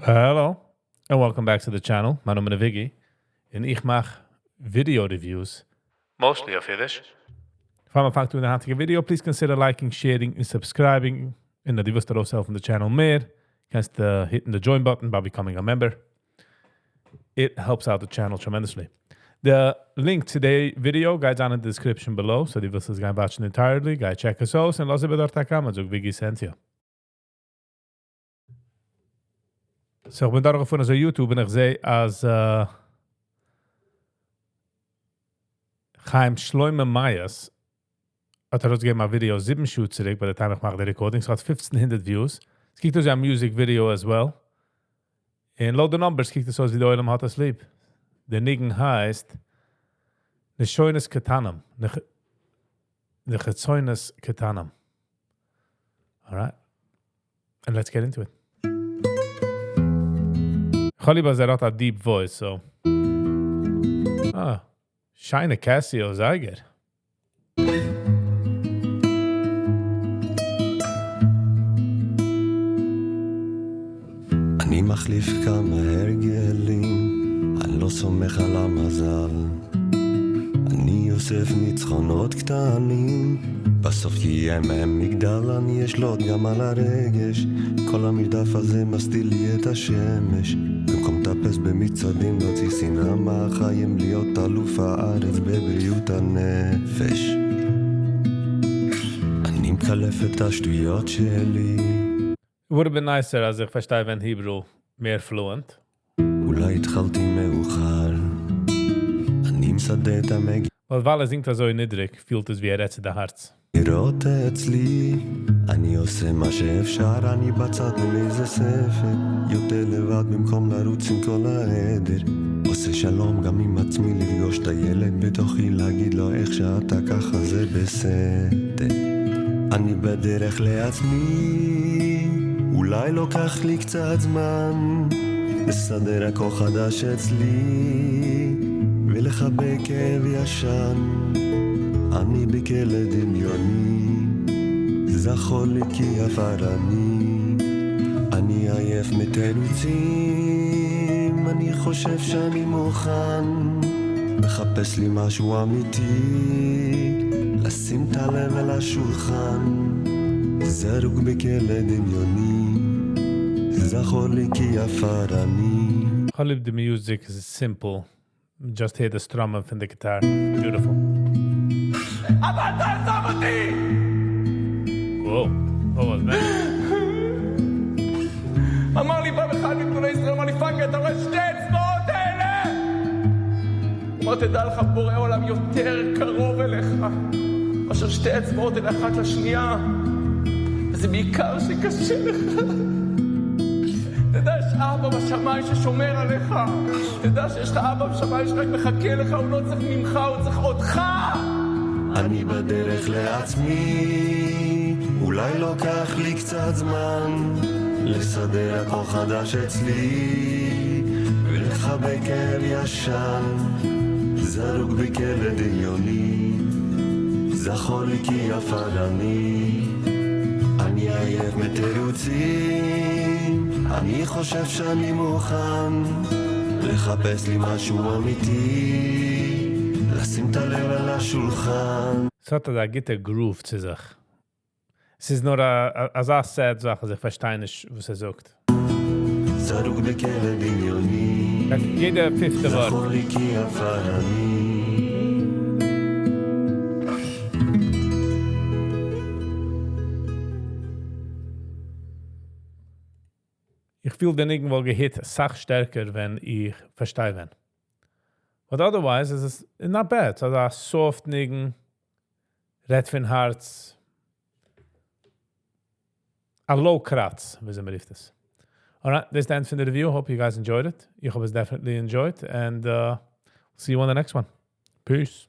Hello, and welcome back to the channel. Mijn naam is Viggy, en ik maak video reviews, mostly of Yiddish. If I'm about to do a video, please consider liking, sharing, and subscribing. And if you want to yourself from the channel more, consider hitting the join button by becoming a member. It helps out the channel tremendously. The link to the video guys down in the description below. So if you want to watch it entirely, guys check us out and let's see what so Viggy sent you. So ik ben daar voor naar YouTube en ik zei als Chaim Shlomo Mayesz had uitgegeven mijn video 7 shoots terug bij de time ik maak de recording. So het 1500 views. Dus kijk dus aan music video as well. En load the numbers, kijk dus zoals wie de oilem had asleep. De nigen heist Nitshonot Ktanim. Nitshonot Ktanim. Alright. And let's get into it. Khaliba Zerat a deep voice, so. Shine a Casio Zyger. אני מחליף כמה הרגלים, אני לא סומך על המזל. אני אוסף ניצחונות קטנים, בסוף יהיה מהם מגדל. אני אשלוט גם על הרגש, כל המרדף הזה מסתיל לי את השמש. במקום טפס במצעדים להוציא שנאה מהחיים, להיות אלוף הארץ בבריאות הנפש. אני מקלף את השטויות שלי. It would have been nicer as if I in Hebrew more fluent. אולי התחלתי מאוחר, אני מסדר את המגיע. Weil weil singt so in Nidrik, fühlt es wie redt der Herz. לראות אצלי, אני עושה מה שאפשר, אני בצד מאיזה ספר, יותר לבד במקום לרוץ עם כל העדר. עושה שלום גם עם עצמי, לפגוש את הילד בתוכי, להגיד לו איך שאתה ככה זה בסדר. אני בדרך לעצמי, אולי לוקח לי קצת זמן, לסדר הכל חדש אצלי, ולחבק כאב ישן. אני בכלא דמיוני, זכור לי כי עפר אני עייף מתירוצים, אני חושב שאני מוכן, מחפש לי משהו אמיתי, לשים את הלב על השולחן, זרוק בכלא דמיוני, זכור לי כי עפר Khalib, the music is simple. Just hear the strumming from the guitar. Beautiful. אבל תעזוב אותי! Whoa. What was that? אמר לי פעם אחד מגדולי ישראל, אמר לי פאנגה, אתה רואה שתי אצבעות האלה? אמר, תדע לך, בורא עולם יותר קרוב אליך מאשר שתי אצבעות אלה אחת לשנייה, וזה בעיקר שקשה לך. תדע, יש אבא בשמיים ששומר עליך, תדע שיש לך אבא בשמיים שרק מחכה לך, הוא לא צריך ממך, הוא צריך אותך. אני בדרך לעצמי, אולי לוקח לי קצת זמן, לסדר הכל חדש אצלי, ולחבק כאב ישן, זרוק בכלא דמיוני, זכור לי כי עפר אני עייף מתירוצים, אני חושב שאני מוכן, לחפש לי משהו אמיתי, לשים את הלב על השולחן. So that get a groove zu sich. Es ist nur as I said, so ich verstehe nicht, was sagt. זרוק בכלא דמיוני, Jeder fifte Wort. זכור לי כי עפר Ich fühle den irgendwo gehit sach stärker, wenn ich verstehe wenn. But otherwise is it not bad. So a soft nigen, red von Herz, a low kratz, wie man rief das. Alright, that's the end of the review. Hope you guys enjoyed it. I hope it's definitely enjoyed. And see you on the next one. Peace.